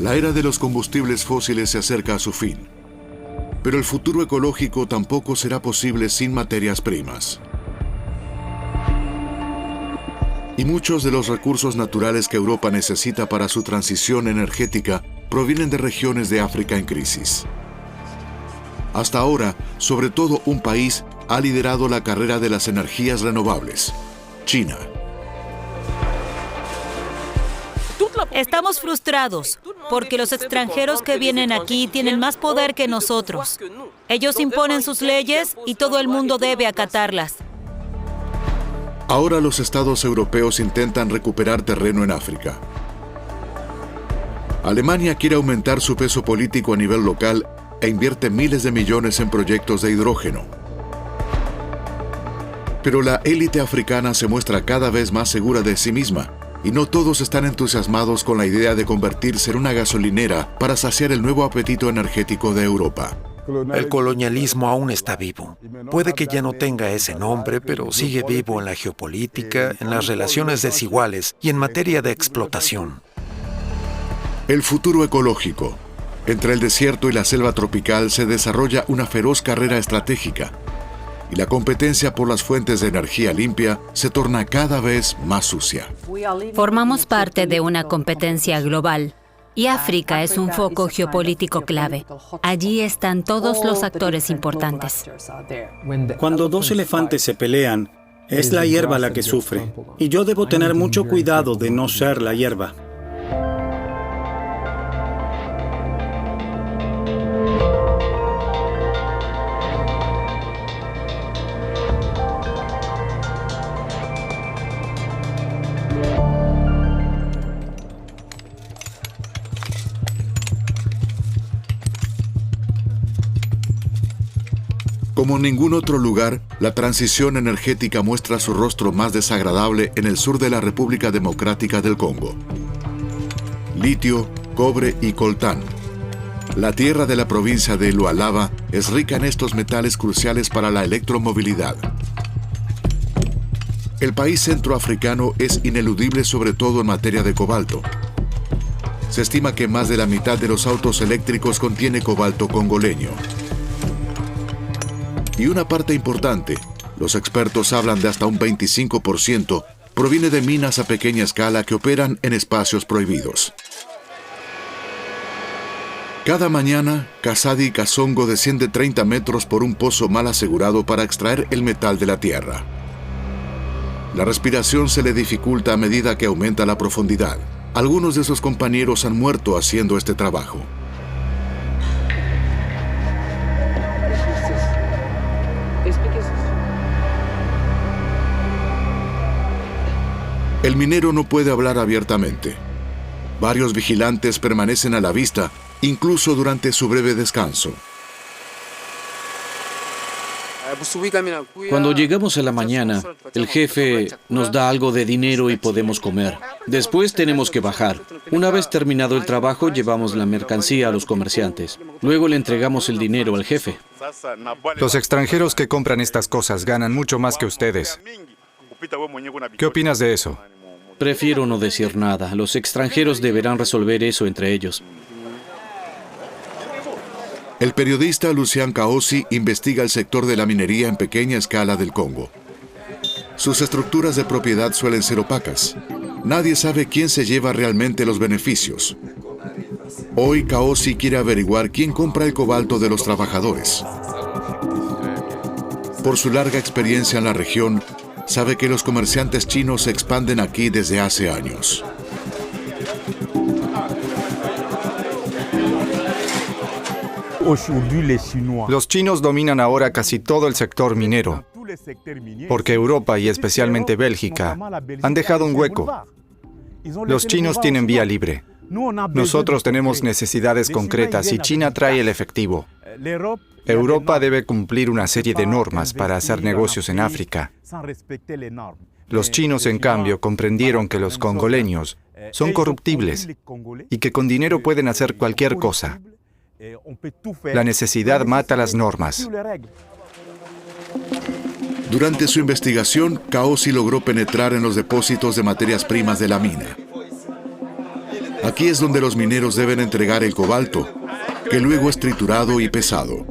La era de los combustibles fósiles se acerca a su fin, pero el futuro ecológico tampoco será posible sin materias primas. Y muchos de los recursos naturales que Europa necesita para su transición energética provienen de regiones de África en crisis. Hasta ahora, sobre todo un país ha liderado la carrera de las energías renovables: China. Estamos frustrados porque los extranjeros que vienen aquí tienen más poder que nosotros. Ellos imponen sus leyes y todo el mundo debe acatarlas. Ahora los estados europeos intentan recuperar terreno en África. Alemania quiere aumentar su peso político a nivel local e invierte miles de millones en proyectos de hidrógeno. Pero la élite africana se muestra cada vez más segura de sí misma, y no todos están entusiasmados con la idea de convertirse en una gasolinera para saciar el nuevo apetito energético de Europa. El colonialismo aún está vivo. Puede que ya no tenga ese nombre, pero sigue vivo en la geopolítica, en las relaciones desiguales y en materia de explotación. El futuro ecológico. Entre el desierto y la selva tropical se desarrolla una feroz carrera estratégica, y la competencia por las fuentes de energía limpia se torna cada vez más sucia. Formamos parte de una competencia global. Y África es un foco geopolítico clave. Allí están todos los actores importantes. Cuando dos elefantes se pelean, es la hierba la que sufre. Y yo debo tener mucho cuidado de no ser la hierba. Como en ningún otro lugar, la transición energética muestra su rostro más desagradable en el sur de la República Democrática del Congo. Litio, cobre y coltán. La tierra de la provincia de Lualaba es rica en estos metales cruciales para la electromovilidad. El país centroafricano es ineludible sobre todo en materia de cobalto. Se estima que más de la mitad de los autos eléctricos contiene cobalto congoleño. Y una parte importante, los expertos hablan de hasta un 25%, proviene de minas a pequeña escala que operan en espacios prohibidos. Cada mañana, Kasadi Kasongo desciende 30 metros por un pozo mal asegurado para extraer el metal de la tierra. La respiración se le dificulta a medida que aumenta la profundidad. Algunos de sus compañeros han muerto haciendo este trabajo. El minero no puede hablar abiertamente. Varios vigilantes permanecen a la vista, incluso durante su breve descanso. Cuando llegamos a la mañana, el jefe nos da algo de dinero y podemos comer. Después tenemos que bajar. Una vez terminado el trabajo, llevamos la mercancía a los comerciantes. Luego le entregamos el dinero al jefe. Los extranjeros que compran estas cosas ganan mucho más que ustedes. ¿Qué opinas de eso? Prefiero no decir nada. Los extranjeros deberán resolver eso entre ellos. El periodista Lucien Kaosi investiga el sector de la minería en pequeña escala del Congo. Sus estructuras de propiedad suelen ser opacas. Nadie sabe quién se lleva realmente los beneficios. Hoy Kaosi quiere averiguar quién compra el cobalto de los trabajadores. Por su larga experiencia en la región, sabe que los comerciantes chinos se expanden aquí desde hace años. Los chinos dominan ahora casi todo el sector minero, porque Europa y especialmente Bélgica han dejado un hueco. Los chinos tienen vía libre. Nosotros tenemos necesidades concretas y China trae el efectivo. Europa debe cumplir una serie de normas para hacer negocios en África. Los chinos, en cambio, comprendieron que los congoleños son corruptibles y que con dinero pueden hacer cualquier cosa. La necesidad mata las normas. Durante su investigación, Kaosi logró penetrar en los depósitos de materias primas de la mina. Aquí es donde los mineros deben entregar el cobalto, que luego es triturado y pesado.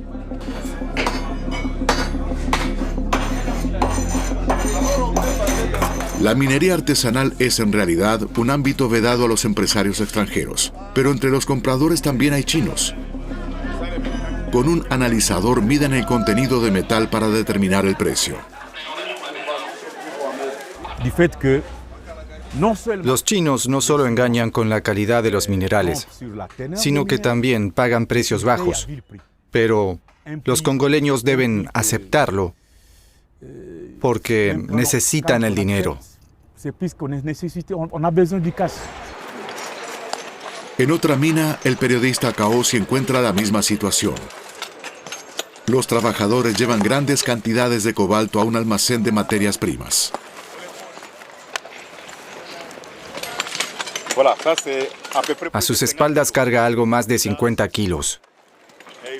La minería artesanal es en realidad un ámbito vedado a los empresarios extranjeros, pero entre los compradores también hay chinos. Con un analizador miden el contenido de metal para determinar el precio. Los chinos no solo engañan con la calidad de los minerales, sino que también pagan precios bajos. Pero los congoleños deben aceptarlo porque necesitan el dinero. En otra mina, el periodista Kaosi encuentra la misma situación. Los trabajadores llevan grandes cantidades de cobalto a un almacén de materias primas. A sus espaldas carga algo más de 50 kilos.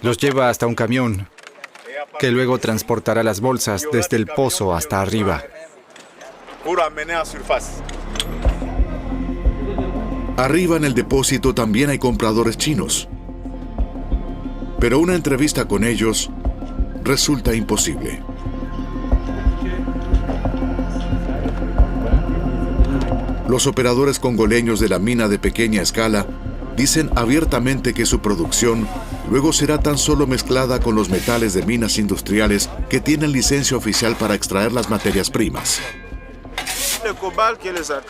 Los lleva hasta un camión, que luego transportará las bolsas desde el pozo hasta arriba. Arriba en el depósito también hay compradores chinos. Pero una entrevista con ellos resulta imposible. Los operadores congoleños de la mina de pequeña escala dicen abiertamente que su producción luego será tan solo mezclada con los metales de minas industriales que tienen licencia oficial para extraer las materias primas.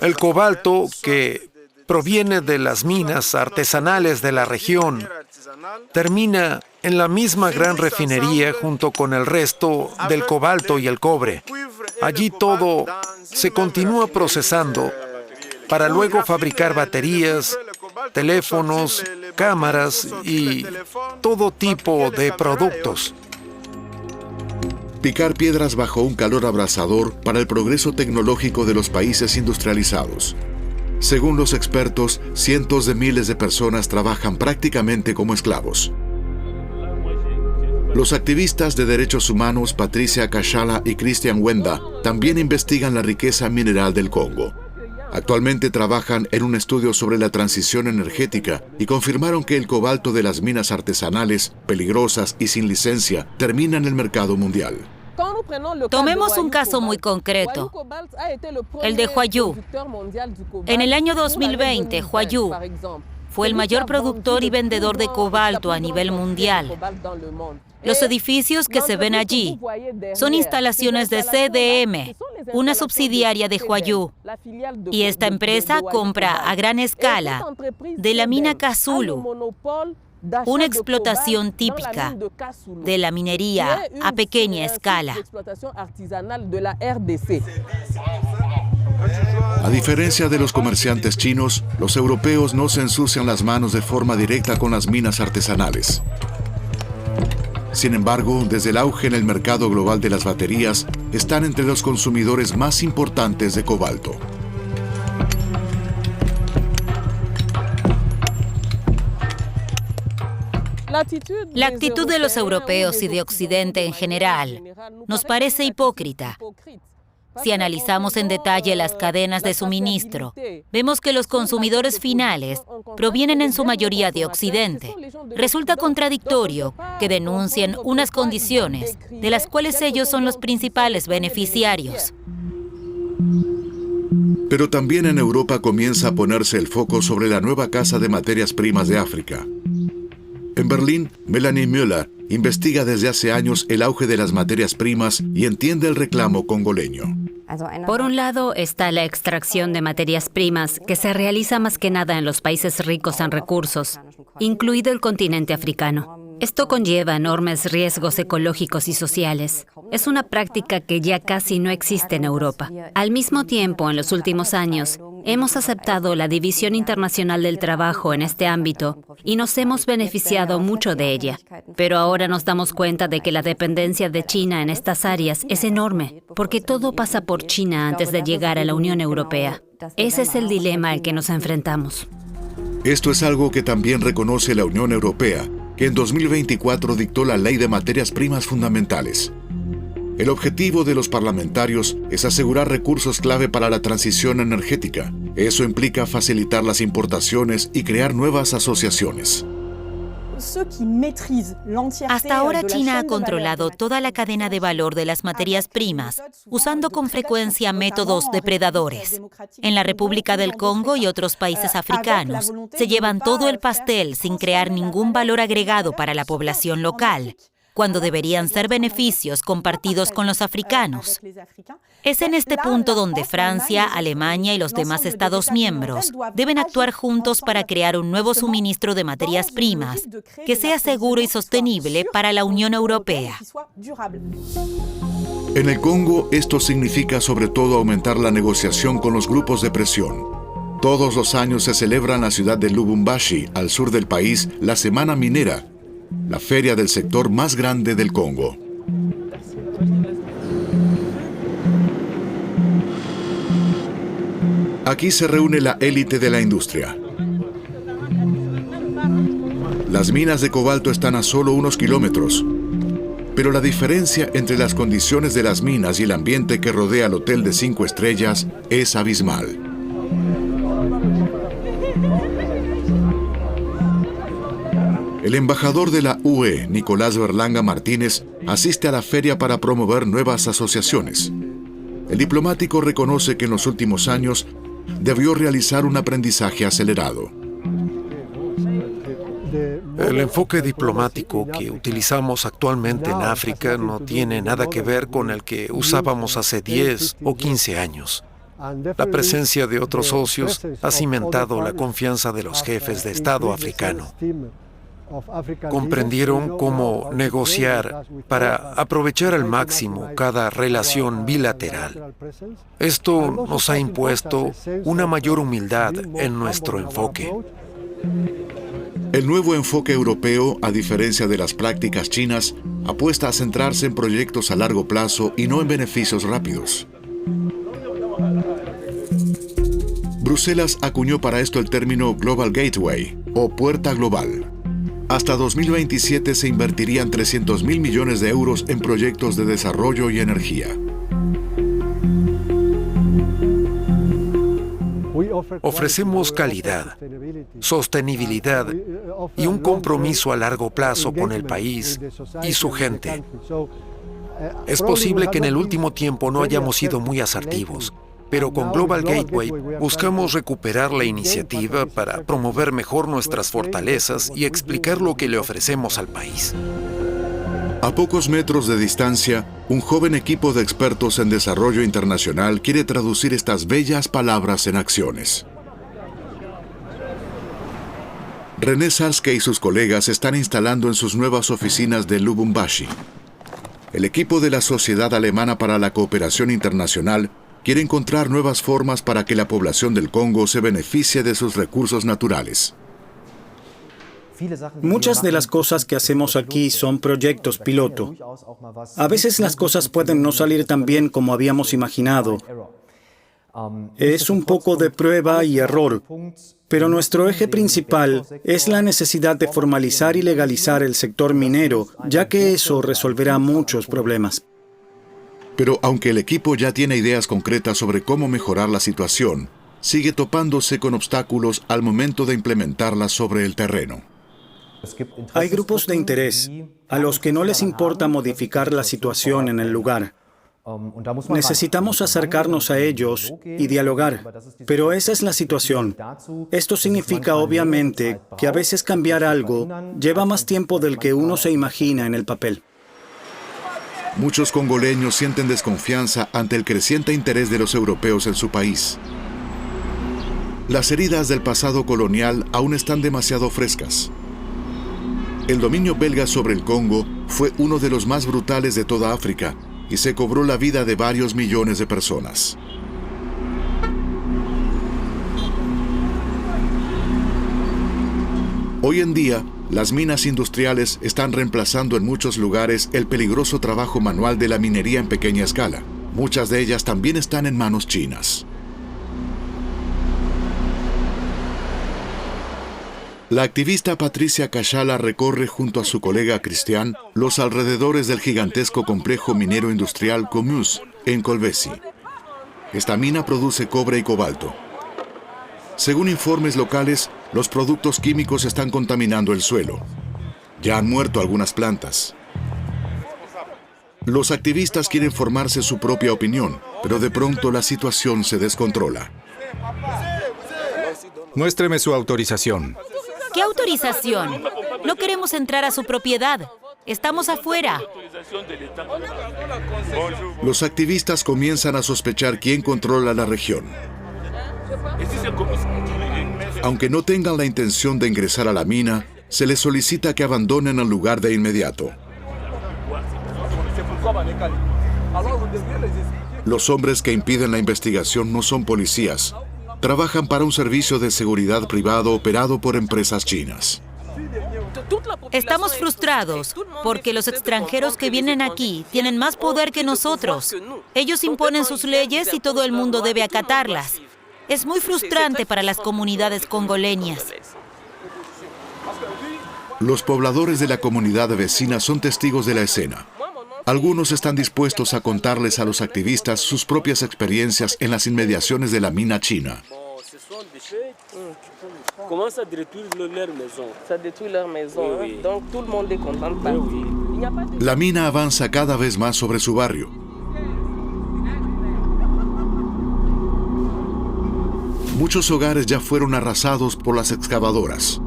El cobalto que proviene de las minas artesanales de la región termina en la misma gran refinería junto con el resto del cobalto y el cobre. Allí todo se continúa procesando para luego fabricar baterías, teléfonos, cámaras y todo tipo de productos. Picar piedras bajo un calor abrasador para el progreso tecnológico de los países industrializados. Según los expertos, cientos de miles de personas trabajan prácticamente como esclavos. Los activistas de derechos humanos Patricia Kashala y Christian Wenda también investigan la riqueza mineral del Congo. Actualmente trabajan en un estudio sobre la transición energética y confirmaron que el cobalto de las minas artesanales, peligrosas y sin licencia, termina en el mercado mundial. Tomemos un caso muy concreto, el de Huayou. En el año 2020, Huayou fue el mayor productor y vendedor de cobalto a nivel mundial. Los edificios que se ven allí son instalaciones de CDM, una subsidiaria de Huayou. Y esta empresa compra a gran escala de la mina Kasulu, una explotación típica de la minería a pequeña escala. A diferencia de los comerciantes chinos, los europeos no se ensucian las manos de forma directa con las minas artesanales. Sin embargo, desde el auge en el mercado global de las baterías, están entre los consumidores más importantes de cobalto. La actitud de los europeos y de Occidente en general nos parece hipócrita. Si analizamos en detalle las cadenas de suministro, vemos que los consumidores finales provienen en su mayoría de Occidente. Resulta contradictorio que denuncien unas condiciones de las cuales ellos son los principales beneficiarios. Pero también en Europa comienza a ponerse el foco sobre la nueva casa de materias primas de África. En Berlín, Melanie Müller investiga desde hace años el auge de las materias primas y entiende el reclamo congoleño. Por un lado está la extracción de materias primas, que se realiza más que nada en los países ricos en recursos, incluido el continente africano. Esto conlleva enormes riesgos ecológicos y sociales. Es una práctica que ya casi no existe en Europa. Al mismo tiempo, en los últimos años, hemos aceptado la División Internacional del Trabajo en este ámbito y nos hemos beneficiado mucho de ella. Pero ahora nos damos cuenta de que la dependencia de China en estas áreas es enorme, porque todo pasa por China antes de llegar a la Unión Europea. Ese es el dilema al que nos enfrentamos. Esto es algo que también reconoce la Unión Europea, que en 2024 dictó la Ley de Materias Primas Fundamentales. El objetivo de los parlamentarios es asegurar recursos clave para la transición energética, Eso implica facilitar las importaciones y crear nuevas asociaciones. Hasta ahora China ha controlado toda la cadena de valor de las materias primas, usando con frecuencia métodos depredadores. En la República del Congo y otros países africanos, se llevan todo el pastel sin crear ningún valor agregado para la población local, cuando deberían ser beneficios compartidos con los africanos. Es en este punto donde Francia, Alemania y los demás Estados miembros deben actuar juntos para crear un nuevo suministro de materias primas que sea seguro y sostenible para la Unión Europea. En el Congo, esto significa sobre todo aumentar la negociación con los grupos de presión. Todos los años se celebra en la ciudad de Lubumbashi, al sur del país, la Semana Minera, la feria del sector más grande del Congo. Aquí se reúne la élite de la industria. Las minas de cobalto están a solo unos kilómetros, pero la diferencia entre las condiciones de las minas y el ambiente que rodea el hotel de 5 estrellas es abismal. El embajador de la UE, Nicolás Berlanga Martínez, asiste a la feria para promover nuevas asociaciones. El diplomático reconoce que en los últimos años debió realizar un aprendizaje acelerado. El enfoque diplomático que utilizamos actualmente en África no tiene nada que ver con el que usábamos hace 10 o 15 años. La presencia de otros socios ha cimentado la confianza de los jefes de Estado africano. Comprendieron cómo negociar para aprovechar al máximo cada relación bilateral. Esto nos ha impuesto una mayor humildad en nuestro enfoque. El nuevo enfoque europeo, a diferencia de las prácticas chinas, apuesta a centrarse en proyectos a largo plazo y no en beneficios rápidos. Bruselas acuñó para esto el término Global Gateway, o Puerta Global. Hasta 2027 se invertirían 300.000 millones de euros en proyectos de desarrollo y energía. Ofrecemos calidad, sostenibilidad y un compromiso a largo plazo con el país y su gente. Es posible que en el último tiempo no hayamos sido muy asertivos, pero con Global Gateway buscamos recuperar la iniciativa para promover mejor nuestras fortalezas y explicar lo que le ofrecemos al país. A pocos metros de distancia, un joven equipo de expertos en desarrollo internacional quiere traducir estas bellas palabras en acciones. René Sarske y sus colegas se están instalando en sus nuevas oficinas de Lubumbashi. El equipo de la Sociedad Alemana para la Cooperación Internacional quiere encontrar nuevas formas para que la población del Congo se beneficie de sus recursos naturales. Muchas de las cosas que hacemos aquí son proyectos piloto. A veces las cosas pueden no salir tan bien como habíamos imaginado. Es un poco de prueba y error, pero nuestro eje principal es la necesidad de formalizar y legalizar el sector minero, ya que eso resolverá muchos problemas. Pero aunque el equipo ya tiene ideas concretas sobre cómo mejorar la situación, sigue topándose con obstáculos al momento de implementarlas sobre el terreno. Hay grupos de interés a los que no les importa modificar la situación en el lugar. Necesitamos acercarnos a ellos y dialogar, pero esa es la situación. Esto significa, obviamente, que a veces cambiar algo lleva más tiempo del que uno se imagina en el papel. Muchos congoleños sienten desconfianza ante el creciente interés de los europeos en su país. Las heridas del pasado colonial aún están demasiado frescas. El dominio belga sobre el Congo fue uno de los más brutales de toda África y se cobró la vida de varios millones de personas. Hoy en día, las minas industriales están reemplazando en muchos lugares el peligroso trabajo manual de la minería en pequeña escala. Muchas de ellas también están en manos chinas. La activista Patricia Kachala recorre junto a su colega Christian los alrededores del gigantesco complejo minero industrial Comus en Kolwezi. Esta mina produce cobre y cobalto. Según informes locales, los productos químicos están contaminando el suelo. Ya han muerto algunas plantas. Los activistas quieren formarse su propia opinión, pero de pronto la situación se descontrola. Muéstreme su autorización. ¿Qué autorización? No queremos entrar a su propiedad. Estamos afuera. Los activistas comienzan a sospechar quién controla la región. Aunque no tengan la intención de ingresar a la mina, se les solicita que abandonen el lugar de inmediato. Los hombres que impiden la investigación no son policías. Trabajan para un servicio de seguridad privado operado por empresas chinas. Estamos frustrados porque los extranjeros que vienen aquí tienen más poder que nosotros. Ellos imponen sus leyes y todo el mundo debe acatarlas. Es muy frustrante para las comunidades congoleñas. Los pobladores de la comunidad vecina son testigos de la escena. Algunos están dispuestos a contarles a los activistas sus propias experiencias en las inmediaciones de la mina china. La mina avanza cada vez más sobre su barrio. Muchos hogares ya fueron arrasados por las excavadoras.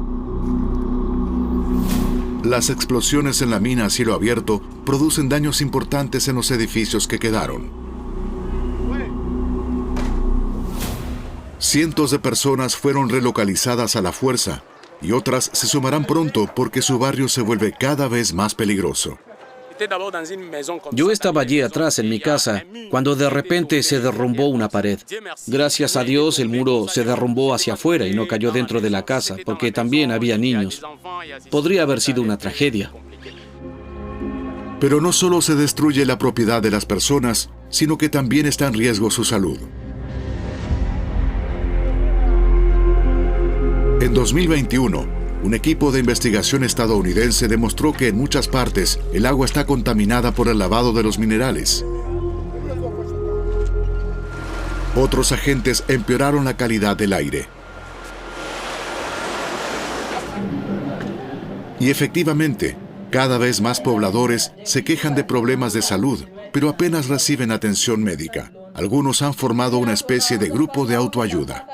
Las explosiones en la mina a cielo abierto producen daños importantes en los edificios que quedaron. Cientos de personas fueron relocalizadas a la fuerza y otras se sumarán pronto porque su barrio se vuelve cada vez más peligroso. Yo estaba allí atrás en mi casa cuando de repente se derrumbó una pared. Gracias a Dios el muro se derrumbó hacia afuera y no cayó dentro de la casa, porque también había niños. Podría haber sido una tragedia. Pero no solo se destruye la propiedad de las personas, sino que también está en riesgo su salud. En 2021, un equipo de investigación estadounidense demostró que en muchas partes el agua está contaminada por el lavado de los minerales. Otros agentes empeoraron la calidad del aire. Y efectivamente, cada vez más pobladores se quejan de problemas de salud, pero apenas reciben atención médica. Algunos han formado una especie de grupo de autoayuda.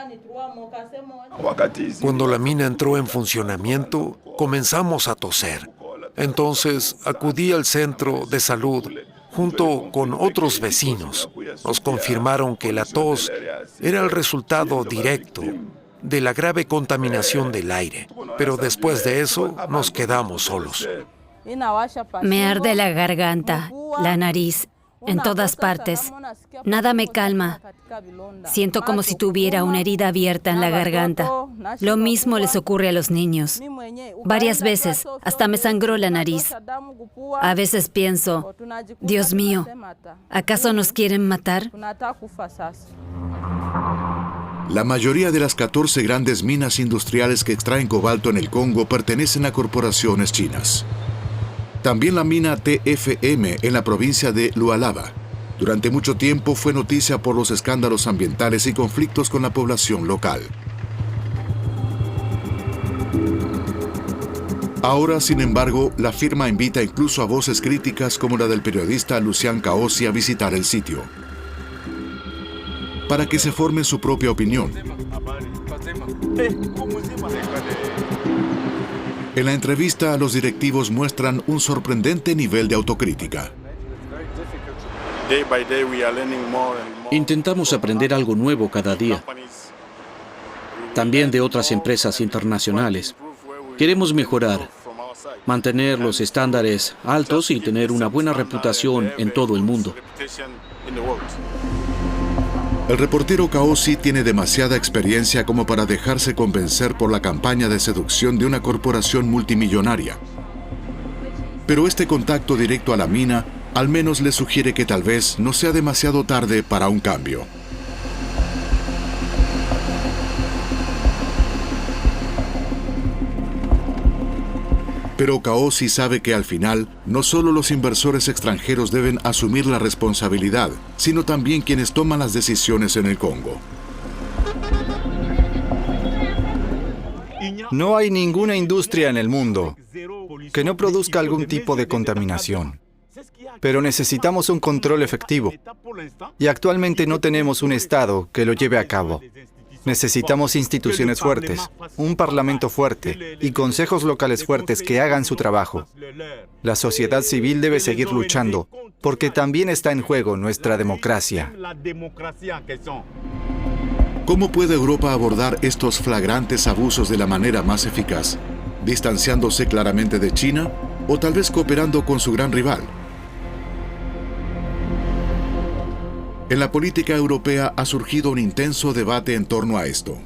Cuando la mina entró en funcionamiento, comenzamos a toser. Entonces acudí al centro de salud junto con otros vecinos. Nos confirmaron que la tos era el resultado directo de la grave contaminación del aire. Pero después de eso, nos quedamos solos. Me arde la garganta, la nariz, en todas partes. Nada me calma. Siento como si tuviera una herida abierta en la garganta. Lo mismo les ocurre a los niños. Varias veces, hasta me sangró la nariz. A veces pienso, Dios mío, ¿acaso nos quieren matar? La mayoría de las 14 grandes minas industriales que extraen cobalto en el Congo pertenecen a corporaciones chinas. También la mina TFM en la provincia de Lualaba. Durante mucho tiempo fue noticia por los escándalos ambientales y conflictos con la población local. Ahora, sin embargo, la firma invita incluso a voces críticas como la del periodista Lucien Kaosi a visitar el sitio, para que se formen su propia opinión. En la entrevista, los directivos muestran un sorprendente nivel de autocrítica. Intentamos aprender algo nuevo cada día. También de otras empresas internacionales. Queremos mejorar, mantener los estándares altos y tener una buena reputación en todo el mundo. El reportero Kaosi tiene demasiada experiencia como para dejarse convencer por la campaña de seducción de una corporación multimillonaria. Pero este contacto directo a la mina al menos le sugiere que tal vez no sea demasiado tarde para un cambio. Pero Kaosi sabe que al final, no solo los inversores extranjeros deben asumir la responsabilidad, sino también quienes toman las decisiones en el Congo. No hay ninguna industria en el mundo que no produzca algún tipo de contaminación. Pero necesitamos un control efectivo. Y actualmente no tenemos un Estado que lo lleve a cabo. Necesitamos instituciones fuertes, un parlamento fuerte y consejos locales fuertes que hagan su trabajo. La sociedad civil debe seguir luchando, porque también está en juego nuestra democracia. ¿Cómo puede Europa abordar estos flagrantes abusos de la manera más eficaz? ¿Distanciándose claramente de China o tal vez cooperando con su gran rival? En la política europea ha surgido un intenso debate en torno a esto.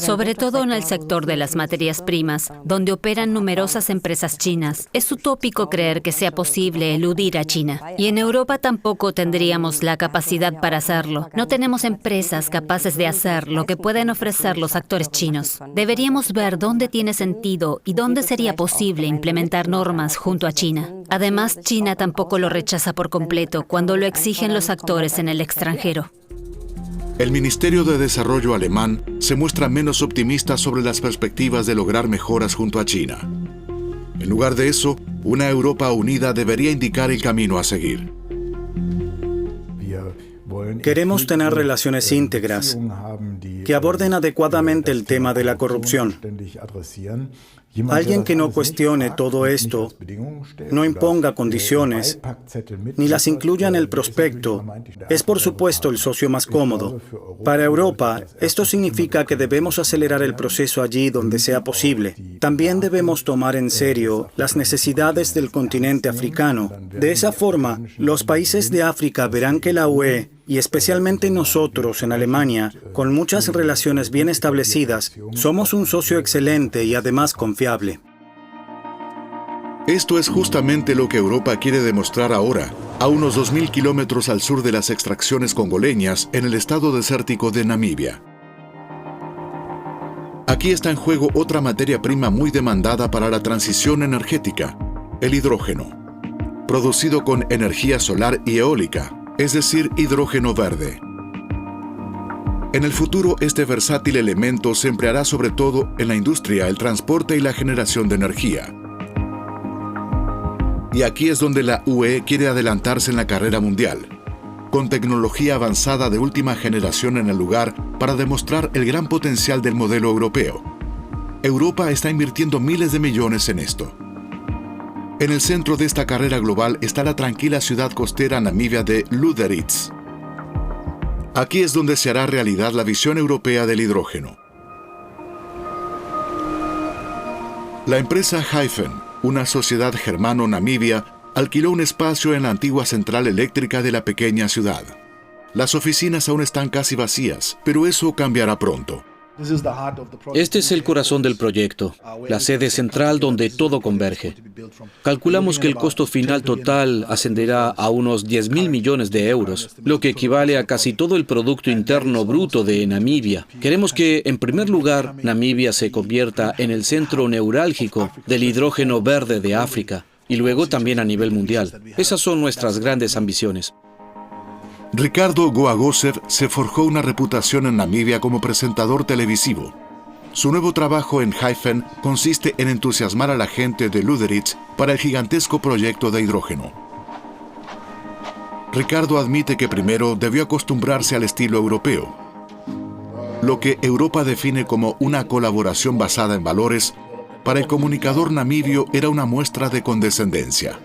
Sobre todo en el sector de las materias primas, donde operan numerosas empresas chinas. Es utópico creer que sea posible eludir a China. Y en Europa tampoco tendríamos la capacidad para hacerlo. No tenemos empresas capaces de hacer lo que pueden ofrecer los actores chinos. Deberíamos ver dónde tiene sentido y dónde sería posible implementar normas junto a China. Además, China tampoco lo rechaza por completo cuando lo exigen los actores en el extranjero. El Ministerio de Desarrollo alemán se muestra menos optimista sobre las perspectivas de lograr mejoras junto a China. En lugar de eso, una Europa unida debería indicar el camino a seguir. Queremos tener relaciones íntegras que aborden adecuadamente el tema de la corrupción. Alguien que no cuestione todo esto, no imponga condiciones, ni las incluya en el prospecto, es por supuesto el socio más cómodo. Para Europa, esto significa que debemos acelerar el proceso allí donde sea posible. También debemos tomar en serio las necesidades del continente africano. De esa forma, los países de África verán que la UE, y especialmente nosotros en Alemania, con muchas relaciones bien establecidas, somos un socio excelente y además confiable. Esto es justamente lo que Europa quiere demostrar ahora, a unos 2.000 kilómetros al sur de las extracciones congoleñas en el estado desértico de Namibia. Aquí está en juego otra materia prima muy demandada para la transición energética, el hidrógeno, producido con energía solar y eólica, es decir, hidrógeno verde. En el futuro, este versátil elemento se empleará sobre todo en la industria, el transporte y la generación de energía. Y aquí es donde la UE quiere adelantarse en la carrera mundial, con tecnología avanzada de última generación en el lugar para demostrar el gran potencial del modelo europeo. Europa está invirtiendo miles de millones en esto. En el centro de esta carrera global está la tranquila ciudad costera namibia de Lüderitz. Aquí es donde se hará realidad la visión europea del hidrógeno. La empresa Hyphen, una sociedad germano-namibia, alquiló un espacio en la antigua central eléctrica de la pequeña ciudad. Las oficinas aún están casi vacías, pero eso cambiará pronto. Este es el corazón del proyecto, la sede central donde todo converge. Calculamos que el costo final total ascenderá a unos 10.000 millones de euros, lo que equivale a casi todo el Producto Interno Bruto de Namibia. Queremos que, en primer lugar, Namibia se convierta en el centro neurálgico del hidrógeno verde de África, y luego también a nivel mundial. Esas son nuestras grandes ambiciones. Ricardo Goagosev se forjó una reputación en Namibia como presentador televisivo. Su nuevo trabajo en Hyphen consiste en entusiasmar a la gente de Lüderitz para el gigantesco proyecto de hidrógeno. Ricardo admite que primero debió acostumbrarse al estilo europeo. Lo que Europa define como una colaboración basada en valores, para el comunicador namibio era una muestra de condescendencia.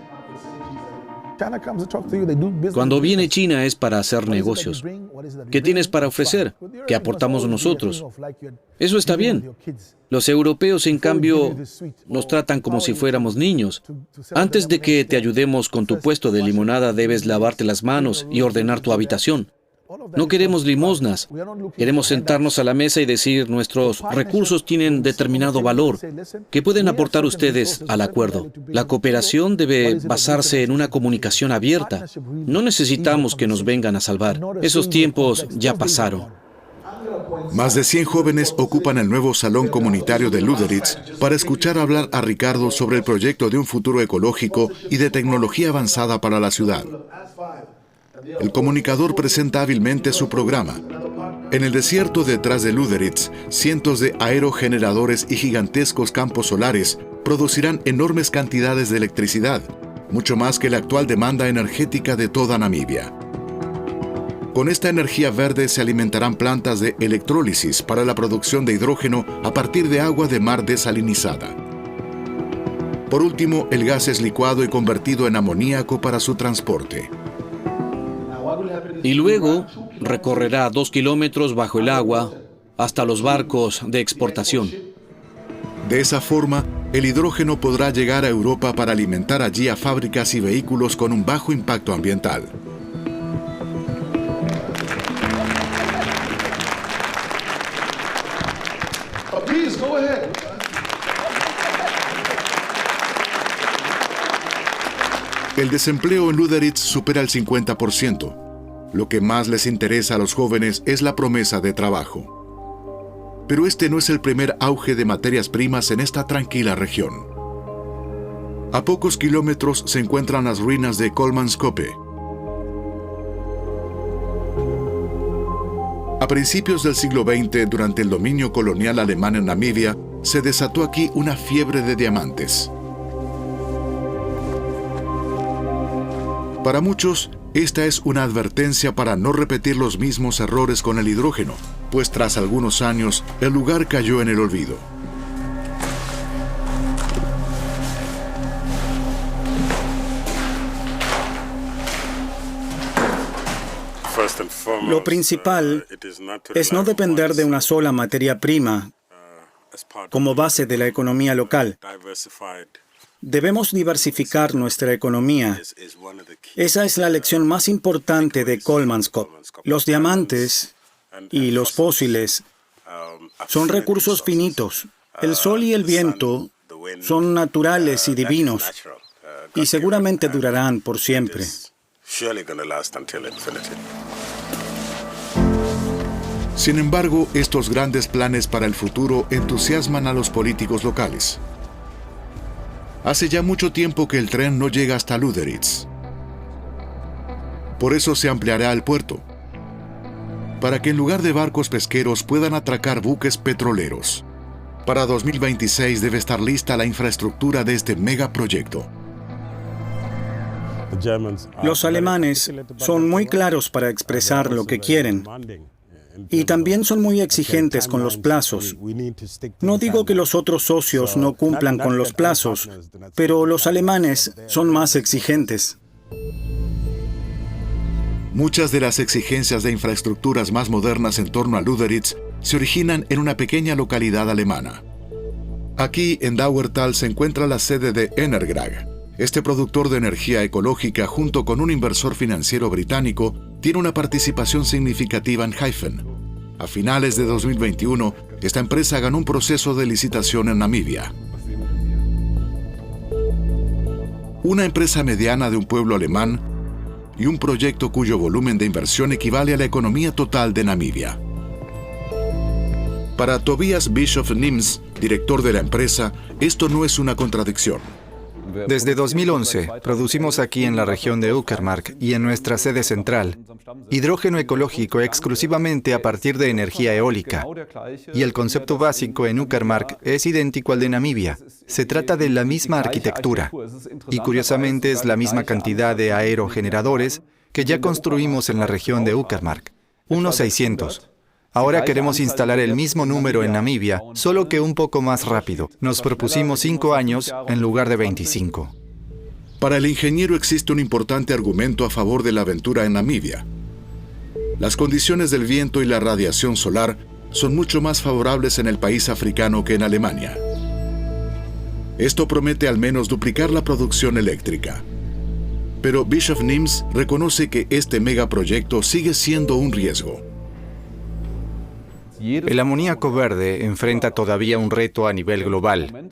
Cuando viene China es para hacer negocios. ¿Qué tienes para ofrecer? ¿Qué aportamos nosotros? Eso está bien. Los europeos, en cambio, nos tratan como si fuéramos niños. Antes de que te ayudemos con tu puesto de limonada, debes lavarte las manos y ordenar tu habitación. No queremos limosnas. Queremos sentarnos a la mesa y decir, nuestros recursos tienen determinado valor. ¿Qué pueden aportar ustedes al acuerdo? La cooperación debe basarse en una comunicación abierta. No necesitamos que nos vengan a salvar. Esos tiempos ya pasaron. Más de 100 jóvenes ocupan el nuevo salón comunitario de Lüderitz para escuchar hablar a Ricardo sobre el proyecto de un futuro ecológico y de tecnología avanzada para la ciudad. El comunicador presenta hábilmente su programa. En el desierto detrás de Lüderitz, cientos de aerogeneradores y gigantescos campos solares producirán enormes cantidades de electricidad, mucho más que la actual demanda energética de toda Namibia. Con esta energía verde se alimentarán plantas de electrólisis para la producción de hidrógeno a partir de agua de mar desalinizada. Por último, el gas es licuado y convertido en amoníaco para su transporte. Y luego recorrerá 2 kilómetros bajo el agua hasta los barcos de exportación. De esa forma, el hidrógeno podrá llegar a Europa para alimentar allí a fábricas y vehículos con un bajo impacto ambiental. El desempleo en Lüderitz supera el 50%. Lo que más les interesa a los jóvenes es la promesa de trabajo. Pero este no es el primer auge de materias primas en esta tranquila región. A pocos kilómetros se encuentran las ruinas de Kolmanskope. A principios del siglo XX, durante el dominio colonial alemán en Namibia, se desató aquí una fiebre de diamantes. Para muchos, esta es una advertencia para no repetir los mismos errores con el hidrógeno, pues tras algunos años, el lugar cayó en el olvido. Lo principal es no depender de una sola materia prima como base de la economía local. Debemos diversificar nuestra economía. Esa es la lección más importante de Kolmanskop. Los diamantes y los fósiles son recursos finitos. El sol y el viento son naturales y divinos, y seguramente durarán por siempre. Sin embargo, estos grandes planes para el futuro entusiasman a los políticos locales. Hace ya mucho tiempo que el tren no llega hasta Lüderitz. Por eso se ampliará el puerto, para que en lugar de barcos pesqueros puedan atracar buques petroleros. Para 2026 debe estar lista la infraestructura de este megaproyecto. Los alemanes son muy claros para expresar lo que quieren. Y también son muy exigentes con los plazos. No digo que los otros socios no cumplan con los plazos, pero los alemanes son más exigentes. Muchas de las exigencias de infraestructuras más modernas en torno a Lüderitz se originan en una pequeña localidad alemana. Aquí, en Dauertal, se encuentra la sede de Energrag. Este productor de energía ecológica, junto con un inversor financiero británico, tiene una participación significativa en Hyphen. A finales de 2021, esta empresa ganó un proceso de licitación en Namibia. Una empresa mediana de un pueblo alemán y un proyecto cuyo volumen de inversión equivale a la economía total de Namibia. Para Tobias Bischoff-Nims, director de la empresa, esto no es una contradicción. Desde 2011, producimos aquí en la región de Uckermark y en nuestra sede central hidrógeno ecológico exclusivamente a partir de energía eólica. Y el concepto básico en Uckermark es idéntico al de Namibia. Se trata de la misma arquitectura. Y curiosamente es la misma cantidad de aerogeneradores que ya construimos en la región de Uckermark. Unos 600. Ahora queremos instalar el mismo número en Namibia, solo que un poco más rápido. Nos propusimos 5 años en lugar de 25. Para el ingeniero existe un importante argumento a favor de la aventura en Namibia. Las condiciones del viento y la radiación solar son mucho más favorables en el país africano que en Alemania. Esto promete al menos duplicar la producción eléctrica. Pero Bischoff-Nims reconoce que este megaproyecto sigue siendo un riesgo. El amoníaco verde enfrenta todavía un reto a nivel global: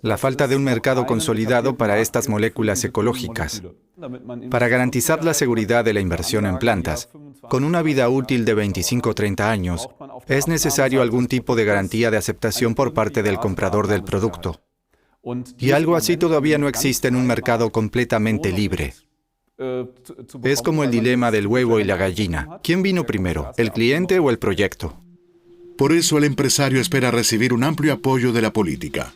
la falta de un mercado consolidado para estas moléculas ecológicas. Para garantizar la seguridad de la inversión en plantas, con una vida útil de 25-30 años, es necesario algún tipo de garantía de aceptación por parte del comprador del producto. Y algo así todavía no existe en un mercado completamente libre. Es como el dilema del huevo y la gallina. ¿Quién vino primero, el cliente o el proyecto? Por eso el empresario espera recibir un amplio apoyo de la política.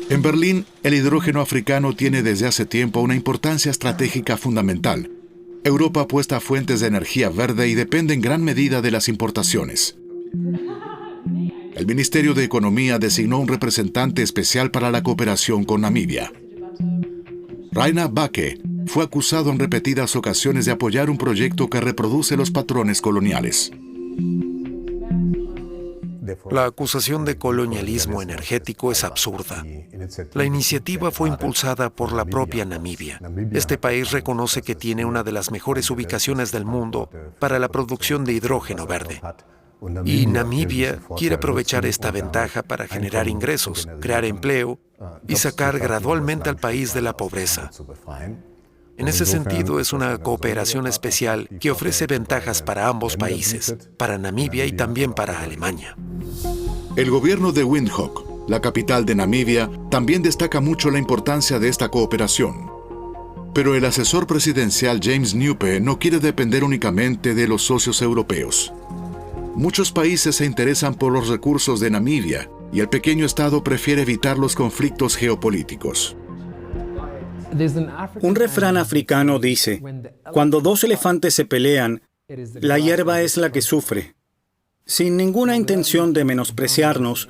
En Berlín, el hidrógeno africano tiene desde hace tiempo una importancia estratégica fundamental. Europa apuesta a fuentes de energía verde y depende en gran medida de las importaciones. El Ministerio de Economía designó un representante especial para la cooperación con Namibia. Raina Bake fue acusado en repetidas ocasiones de apoyar un proyecto que reproduce los patrones coloniales. La acusación de colonialismo energético es absurda. La iniciativa fue impulsada por la propia Namibia. Este país reconoce que tiene una de las mejores ubicaciones del mundo para la producción de hidrógeno verde. Y Namibia quiere aprovechar esta ventaja para generar ingresos, crear empleo y sacar gradualmente al país de la pobreza. En ese sentido, es una cooperación especial que ofrece ventajas para ambos países, para Namibia y también para Alemania. El gobierno de Windhoek, la capital de Namibia, también destaca mucho la importancia de esta cooperación. Pero el asesor presidencial James Nupe no quiere depender únicamente de los socios europeos. Muchos países se interesan por los recursos de Namibia y el pequeño estado prefiere evitar los conflictos geopolíticos. Un refrán africano dice, cuando dos elefantes se pelean, la hierba es la que sufre. Sin ninguna intención de menospreciarnos,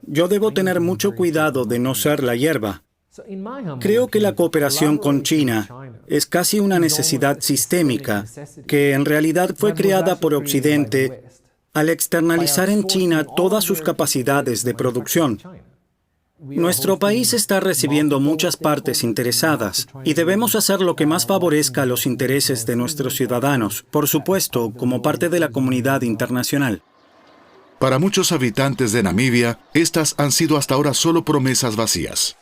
yo debo tener mucho cuidado de no ser la hierba. Creo que la cooperación con China es casi una necesidad sistémica, que en realidad fue creada por Occidente al externalizar en China todas sus capacidades de producción. Nuestro país está recibiendo muchas partes interesadas y debemos hacer lo que más favorezca los intereses de nuestros ciudadanos, por supuesto, como parte de la comunidad internacional. Para muchos habitantes de Namibia, estas han sido hasta ahora solo promesas vacías.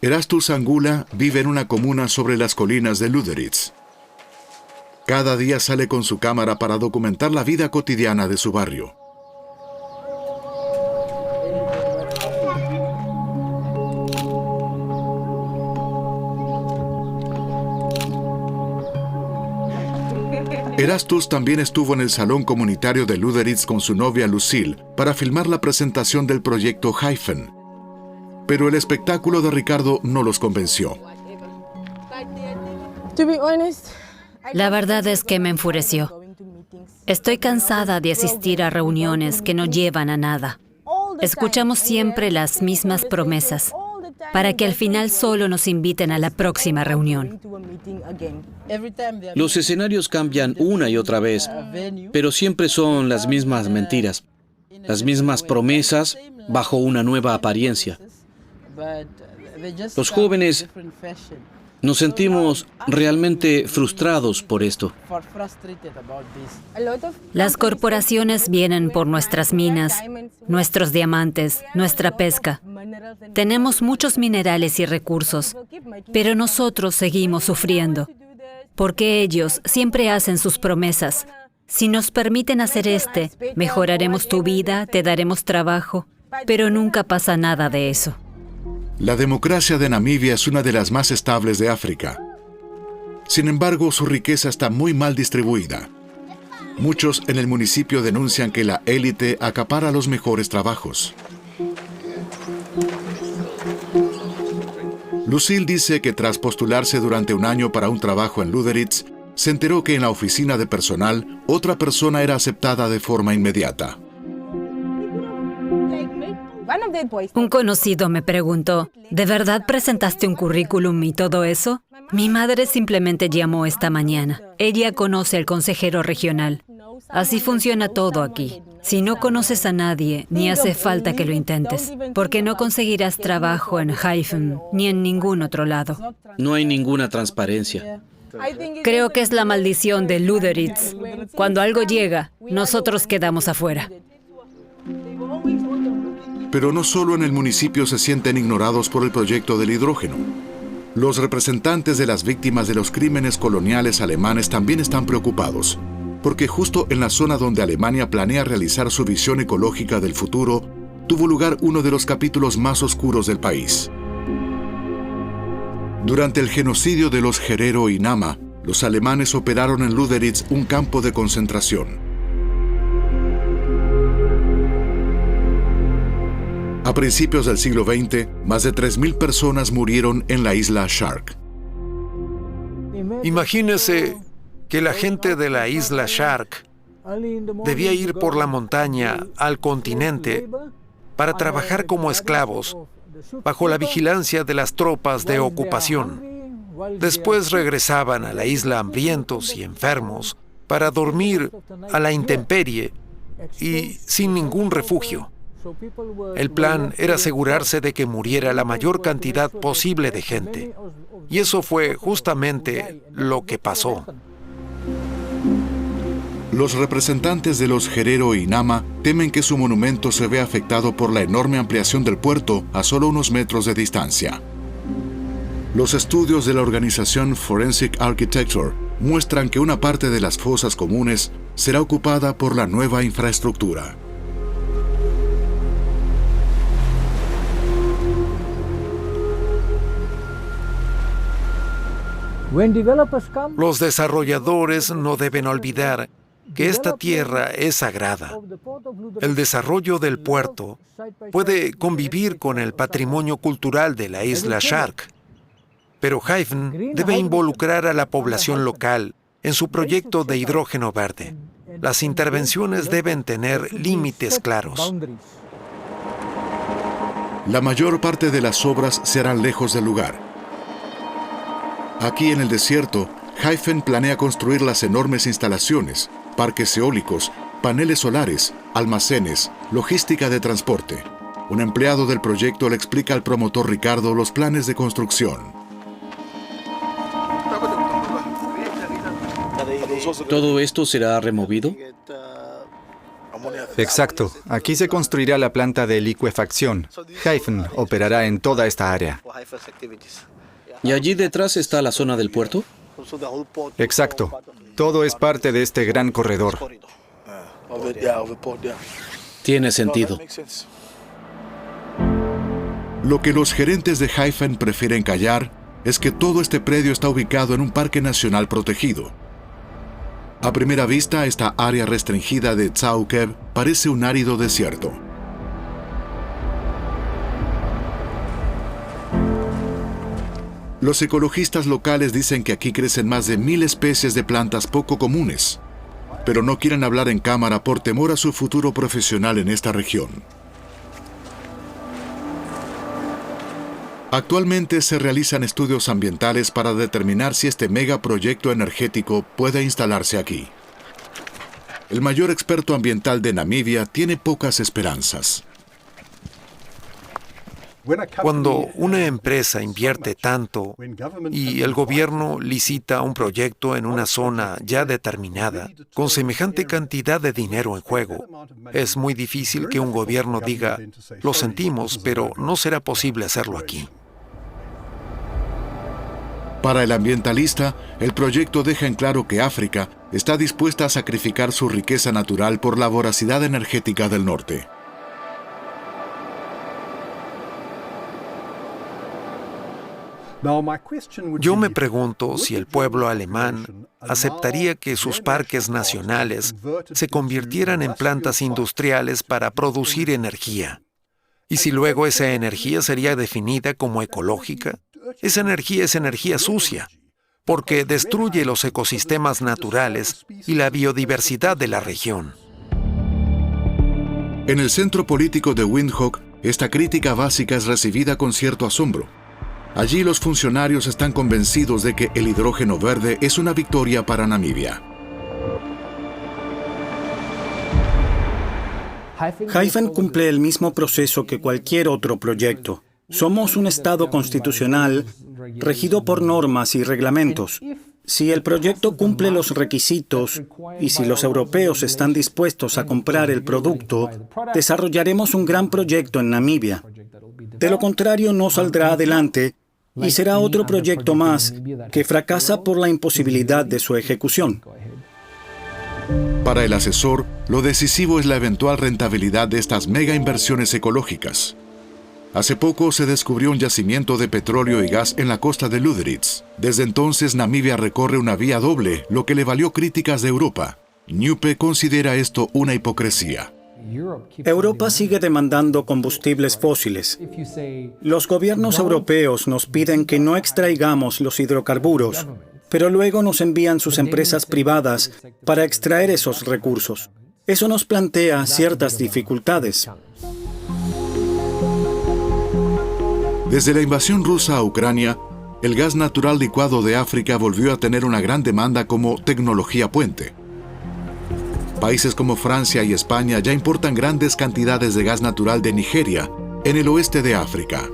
Erastus Angula vive en una comuna sobre las colinas de Lüderitz. Cada día sale con su cámara para documentar la vida cotidiana de su barrio. Erastus también estuvo en el salón comunitario de Lüderitz con su novia Lucille para filmar la presentación del proyecto Hyphen. Pero el espectáculo de Ricardo no los convenció. La verdad es que me enfureció. Estoy cansada de asistir a reuniones que no llevan a nada. Escuchamos siempre las mismas promesas, para que al final solo nos inviten a la próxima reunión. Los escenarios cambian una y otra vez, pero siempre son las mismas mentiras, las mismas promesas bajo una nueva apariencia. Los jóvenes nos sentimos realmente frustrados por esto. Las corporaciones vienen por nuestras minas, nuestros diamantes, nuestra pesca. Tenemos muchos minerales y recursos, pero nosotros seguimos sufriendo, porque ellos siempre hacen sus promesas. Si nos permiten hacer mejoraremos tu vida, te daremos trabajo, pero nunca pasa nada de eso. La democracia de Namibia es una de las más estables de África. Sin embargo, su riqueza está muy mal distribuida. Muchos en el municipio denuncian que la élite acapara los mejores trabajos. Lucille dice que tras postularse durante un año para un trabajo en Lüderitz, se enteró que en la oficina de personal otra persona era aceptada de forma inmediata. Un conocido me preguntó, ¿de verdad presentaste un currículum y todo eso? Mi madre simplemente llamó esta mañana. Ella conoce al consejero regional. Así funciona todo aquí. Si no conoces a nadie, ni hace falta que lo intentes, porque no conseguirás trabajo en Hyphen ni en ningún otro lado. No hay ninguna transparencia. Creo que es la maldición de Lüderitz. Cuando algo llega, nosotros quedamos afuera. Pero no solo en el municipio se sienten ignorados por el proyecto del hidrógeno. Los representantes de las víctimas de los crímenes coloniales alemanes también están preocupados, porque justo en la zona donde Alemania planea realizar su visión ecológica del futuro, tuvo lugar uno de los capítulos más oscuros del país. Durante el genocidio de los Herero y Nama, los alemanes operaron en Lüderitz un campo de concentración. A principios del siglo XX, más de 3.000 personas murieron en la isla Shark. Imagínese que la gente de la isla Shark debía ir por la montaña al continente para trabajar como esclavos bajo la vigilancia de las tropas de ocupación. Después regresaban a la isla hambrientos y enfermos para dormir a la intemperie y sin ningún refugio. El plan era asegurarse de que muriera la mayor cantidad posible de gente. Y eso fue justamente lo que pasó. Los representantes de los Herero y Nama temen que su monumento se vea afectado por la enorme ampliación del puerto a solo unos metros de distancia. Los estudios de la organización Forensic Architecture muestran que una parte de las fosas comunes será ocupada por la nueva infraestructura. Los desarrolladores no deben olvidar que esta tierra es sagrada. El desarrollo del puerto puede convivir con el patrimonio cultural de la isla Shark, pero Hyphen debe involucrar a la población local en su proyecto de hidrógeno verde. Las intervenciones deben tener límites claros. La mayor parte de las obras se harán lejos del lugar. Aquí en el desierto, Hyphen planea construir las enormes instalaciones, parques eólicos, paneles solares, almacenes, logística de transporte. Un empleado del proyecto le explica al promotor Ricardo los planes de construcción. ¿Todo esto será removido? Exacto. Aquí se construirá la planta de licuefacción. Hyphen operará en toda esta área. ¿Y allí detrás está la zona del puerto? Exacto. Todo es parte de este gran corredor. Tiene sentido. Lo que los gerentes de Hyphen prefieren callar es que todo este predio está ubicado en un parque nacional protegido. A primera vista, esta área restringida de Tzaukev parece un árido desierto. Los ecologistas locales dicen que aquí crecen más de 1.000 especies de plantas poco comunes, pero no quieren hablar en cámara por temor a su futuro profesional en esta región. Actualmente se realizan estudios ambientales para determinar si este megaproyecto energético puede instalarse aquí. El mayor experto ambiental de Namibia tiene pocas esperanzas. Cuando una empresa invierte tanto y el gobierno licita un proyecto en una zona ya determinada, con semejante cantidad de dinero en juego, es muy difícil que un gobierno diga, lo sentimos, pero no será posible hacerlo aquí. Para el ambientalista, el proyecto deja en claro que África está dispuesta a sacrificar su riqueza natural por la voracidad energética del norte. Yo me pregunto si el pueblo alemán aceptaría que sus parques nacionales se convirtieran en plantas industriales para producir energía. Y si luego esa energía sería definida como ecológica, esa energía es energía sucia, porque destruye los ecosistemas naturales y la biodiversidad de la región. En el centro político de Windhoek, esta crítica básica es recibida con cierto asombro. Allí los funcionarios están convencidos de que el hidrógeno verde es una victoria para Namibia. Hyphen cumple el mismo proceso que cualquier otro proyecto. Somos un Estado constitucional regido por normas y reglamentos. Si el proyecto cumple los requisitos y si los europeos están dispuestos a comprar el producto, desarrollaremos un gran proyecto en Namibia. De lo contrario, no saldrá adelante y será otro proyecto más que fracasa por la imposibilidad de su ejecución. Para el asesor, lo decisivo es la eventual rentabilidad de estas mega inversiones ecológicas. Hace poco se descubrió un yacimiento de petróleo y gas en la costa de Lüderitz. Desde entonces, Namibia recorre una vía doble, lo que le valió críticas de Europa. Newpe considera esto una hipocresía. Europa sigue demandando combustibles fósiles. Los gobiernos europeos nos piden que no extraigamos los hidrocarburos, pero luego nos envían sus empresas privadas para extraer esos recursos. Eso nos plantea ciertas dificultades. Desde la invasión rusa a Ucrania, el gas natural licuado de África volvió a tener una gran demanda como tecnología puente. Países como Francia y España ya importan grandes cantidades de gas natural de Nigeria, en el oeste de África.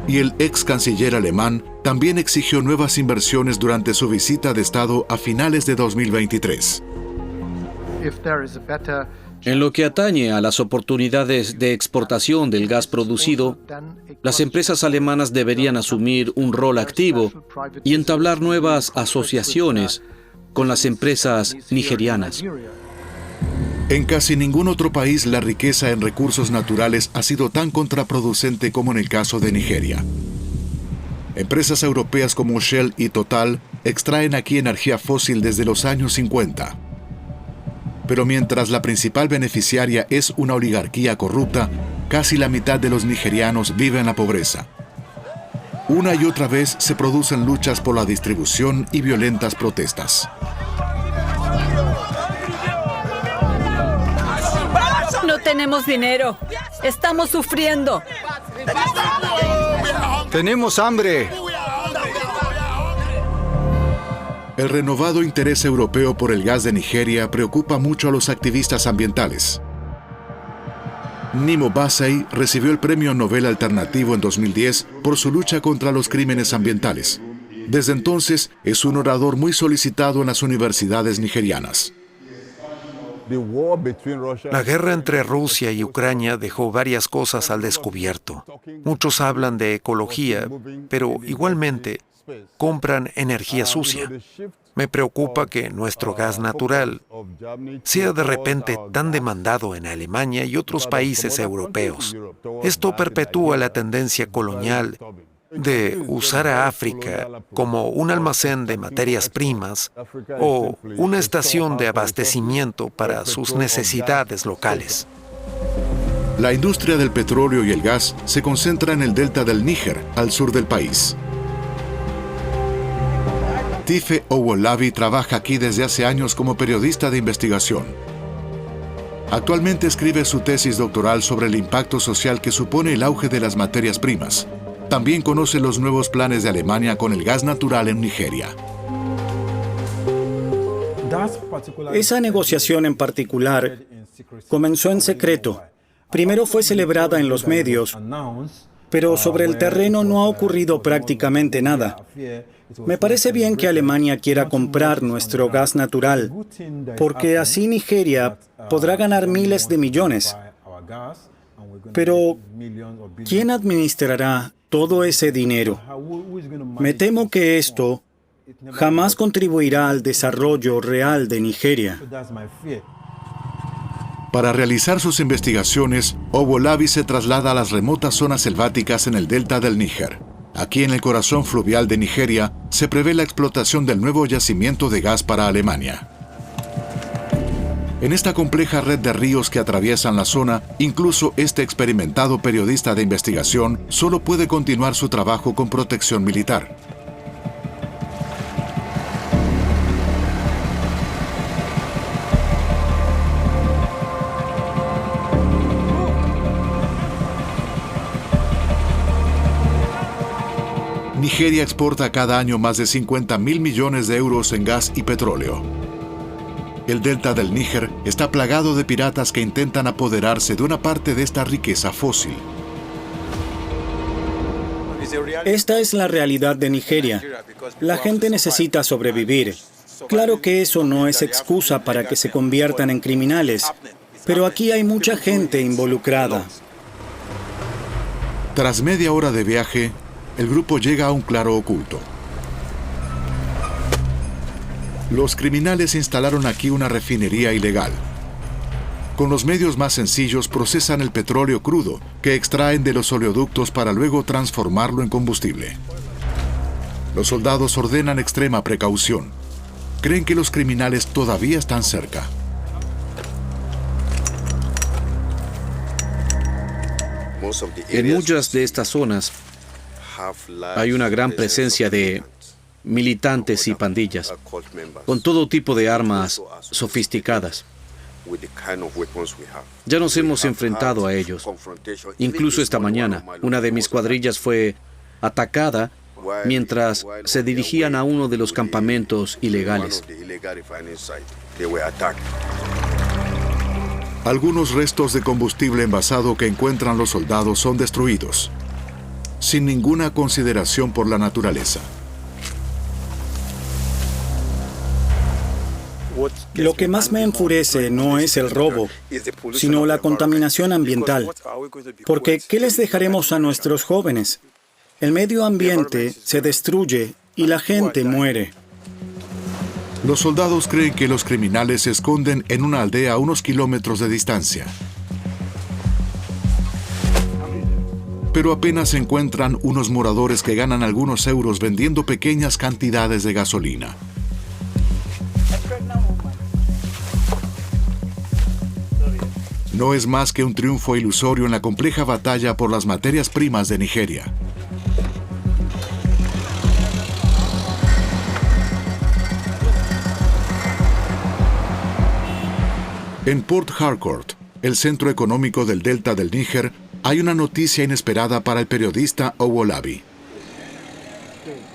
Y el ex canciller alemán también exigió nuevas inversiones durante su visita de Estado a finales de 2023. En lo que atañe a las oportunidades de exportación del gas producido, las empresas alemanas deberían asumir un rol activo y entablar nuevas asociaciones con las empresas nigerianas. En casi ningún otro país la riqueza en recursos naturales ha sido tan contraproducente como en el caso de Nigeria. Empresas europeas como Shell y Total extraen aquí energía fósil desde los años 50. Pero mientras la principal beneficiaria es una oligarquía corrupta, casi la mitad de los nigerianos vive en la pobreza. Una y otra vez se producen luchas por la distribución y violentas protestas. No tenemos dinero. Estamos sufriendo. ¡Tenemos hambre! El renovado interés europeo por el gas de Nigeria preocupa mucho a los activistas ambientales. Nimo Bassey recibió el Premio Nobel Alternativo en 2010 por su lucha contra los crímenes ambientales. Desde entonces, es un orador muy solicitado en las universidades nigerianas. La guerra entre Rusia y Ucrania dejó varias cosas al descubierto. Muchos hablan de ecología, pero igualmente compran energía sucia. Me preocupa que nuestro gas natural sea de repente tan demandado en Alemania y otros países europeos. Esto perpetúa la tendencia colonial de usar a África como un almacén de materias primas o una estación de abastecimiento para sus necesidades locales. La industria del petróleo y el gas se concentra en el delta del Níger, al sur del país. Tife Owolabi trabaja aquí desde hace años como periodista de investigación. Actualmente escribe su tesis doctoral sobre el impacto social que supone el auge de las materias primas. También conoce los nuevos planes de Alemania con el gas natural en Nigeria. Esa negociación en particular comenzó en secreto. Primero fue celebrada en los medios, pero sobre el terreno no ha ocurrido prácticamente nada. Me parece bien que Alemania quiera comprar nuestro gas natural, porque así Nigeria podrá ganar miles de millones. Pero, ¿quién administrará todo ese dinero? Me temo que esto jamás contribuirá al desarrollo real de Nigeria. Para realizar sus investigaciones, Owolabi se traslada a las remotas zonas selváticas en el delta del Níger. Aquí en el corazón fluvial de Nigeria, se prevé la explotación del nuevo yacimiento de gas para Alemania. En esta compleja red de ríos que atraviesan la zona, incluso este experimentado periodista de investigación solo puede continuar su trabajo con protección militar. Nigeria exporta cada año más de 50.000 millones de euros en gas y petróleo. El delta del Níger está plagado de piratas que intentan apoderarse de una parte de esta riqueza fósil. Esta es la realidad de Nigeria. La gente necesita sobrevivir. Claro que eso no es excusa para que se conviertan en criminales, pero aquí hay mucha gente involucrada. Tras media hora de viaje, el grupo llega a un claro oculto. Los criminales instalaron aquí una refinería ilegal. Con los medios más sencillos procesan el petróleo crudo que extraen de los oleoductos para luego transformarlo en combustible. Los soldados ordenan extrema precaución. Creen que los criminales todavía están cerca. En muchas de estas zonas hay una gran presencia de militantes y pandillas, con todo tipo de armas sofisticadas. Ya nos hemos enfrentado a ellos. Incluso esta mañana, una de mis cuadrillas fue atacada mientras se dirigían a uno de los campamentos ilegales. Algunos restos de combustible envasado que encuentran los soldados son destruidos, sin ninguna consideración por la naturaleza. Lo que más me enfurece no es el robo, sino la contaminación ambiental. Porque, ¿qué les dejaremos a nuestros jóvenes? El medio ambiente se destruye y la gente muere. Los soldados creen que los criminales se esconden en una aldea a unos kilómetros de distancia. Pero apenas encuentran unos moradores que ganan algunos euros vendiendo pequeñas cantidades de gasolina. No es más que un triunfo ilusorio en la compleja batalla por las materias primas de Nigeria. En Port Harcourt, el centro económico del delta del Níger, hay una noticia inesperada para el periodista Owolabi.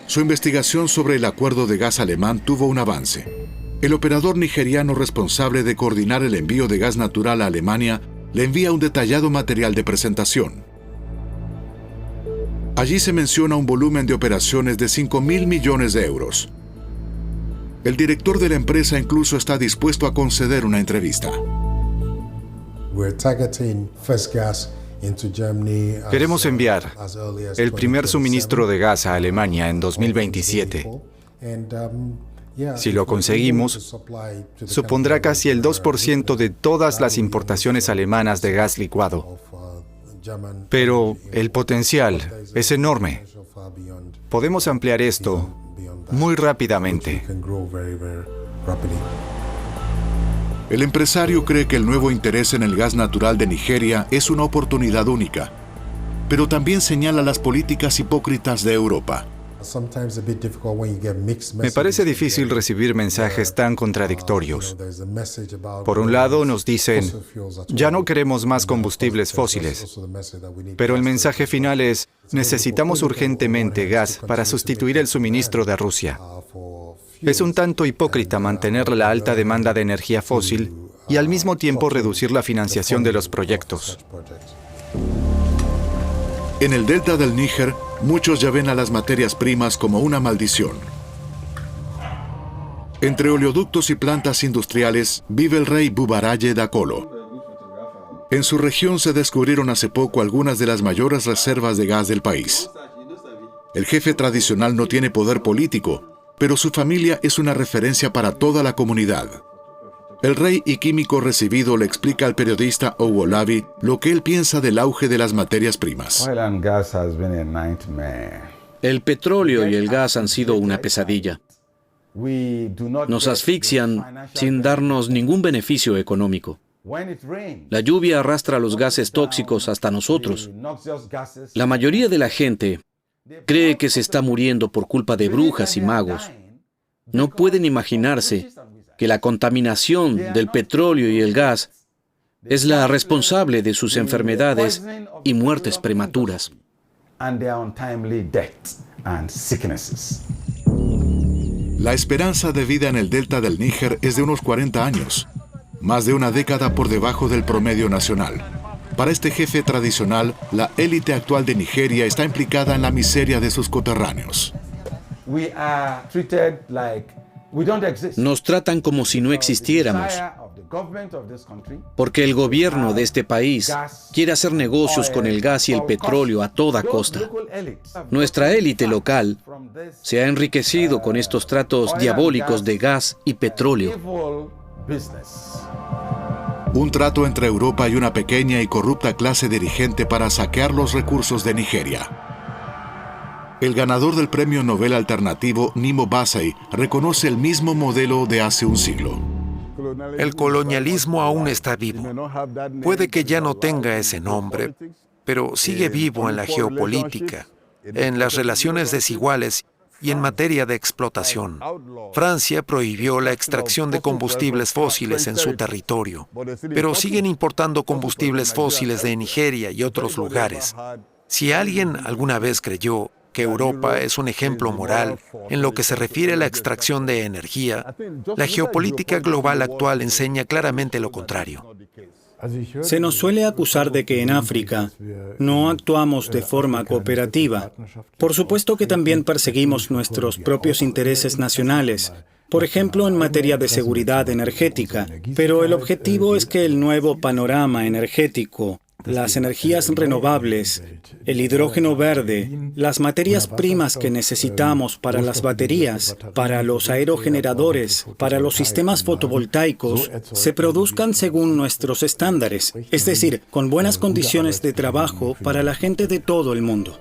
Su investigación sobre el acuerdo de gas alemán tuvo un avance. El operador nigeriano responsable de coordinar el envío de gas natural a Alemania le envía un detallado material de presentación. Allí se menciona un volumen de operaciones de 5.000 millones de euros. El director de la empresa incluso está dispuesto a conceder una entrevista. Queremos enviar el primer suministro de gas a Alemania en 2027. Si lo conseguimos, supondrá casi el 2% de todas las importaciones alemanas de gas licuado. Pero el potencial es enorme. Podemos ampliar esto muy rápidamente. El empresario cree que el nuevo interés en el gas natural de Nigeria es una oportunidad única, pero también señala las políticas hipócritas de Europa. Me parece difícil recibir mensajes tan contradictorios. Por un lado nos dicen, ya no queremos más combustibles fósiles, pero el mensaje final es, necesitamos urgentemente gas para sustituir el suministro de Rusia. Es un tanto hipócrita mantener la alta demanda de energía fósil y al mismo tiempo reducir la financiación de los proyectos. En el delta del Níger, muchos ya ven a las materias primas como una maldición. Entre oleoductos y plantas industriales vive el rey Bubaraye Dakolo. En su región se descubrieron hace poco algunas de las mayores reservas de gas del país. El jefe tradicional no tiene poder político, pero su familia es una referencia para toda la comunidad. El rey y químico recibido le explica al periodista Owolabi lo que él piensa del auge de las materias primas. El petróleo y el gas han sido una pesadilla. Nos asfixian sin darnos ningún beneficio económico. La lluvia arrastra los gases tóxicos hasta nosotros. La mayoría de la gente cree que se está muriendo por culpa de brujas y magos. No pueden imaginarse que la contaminación del petróleo y el gas es la responsable de sus enfermedades y muertes prematuras. La esperanza de vida en el delta del Níger es de unos 40 años, más de una década por debajo del promedio nacional. Para este jefe tradicional, la élite actual de Nigeria está implicada en la miseria de sus coterráneos. Nos tratan como si no existiéramos, porque el gobierno de este país quiere hacer negocios con el gas y el petróleo a toda costa. Nuestra élite local se ha enriquecido con estos tratos diabólicos de gas y petróleo. Un trato entre Europa y una pequeña y corrupta clase dirigente para saquear los recursos de Nigeria. El ganador del premio Nobel alternativo, Nimo Bassey, reconoce el mismo modelo de hace un siglo. El colonialismo aún está vivo. Puede que ya no tenga ese nombre, pero sigue vivo en la geopolítica, en las relaciones desiguales y en materia de explotación. Francia prohibió la extracción de combustibles fósiles en su territorio, pero siguen importando combustibles fósiles de Nigeria y otros lugares. Si alguien alguna vez creyó que Europa es un ejemplo moral en lo que se refiere a la extracción de energía, la geopolítica global actual enseña claramente lo contrario. Se nos suele acusar de que en África no actuamos de forma cooperativa. Por supuesto que también perseguimos nuestros propios intereses nacionales, por ejemplo en materia de seguridad energética, pero el objetivo es que el nuevo panorama energético, las energías renovables, el hidrógeno verde, las materias primas que necesitamos para las baterías, para los aerogeneradores, para los sistemas fotovoltaicos, se produzcan según nuestros estándares, es decir, con buenas condiciones de trabajo para la gente de todo el mundo.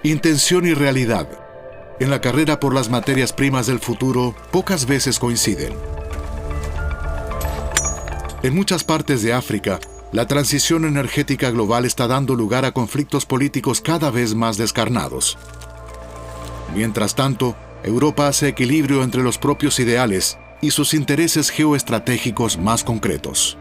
Intención y realidad. En la carrera por las materias primas del futuro, pocas veces coinciden. En muchas partes de África, la transición energética global está dando lugar a conflictos políticos cada vez más descarnados. Mientras tanto, Europa hace equilibrio entre los propios ideales y sus intereses geoestratégicos más concretos.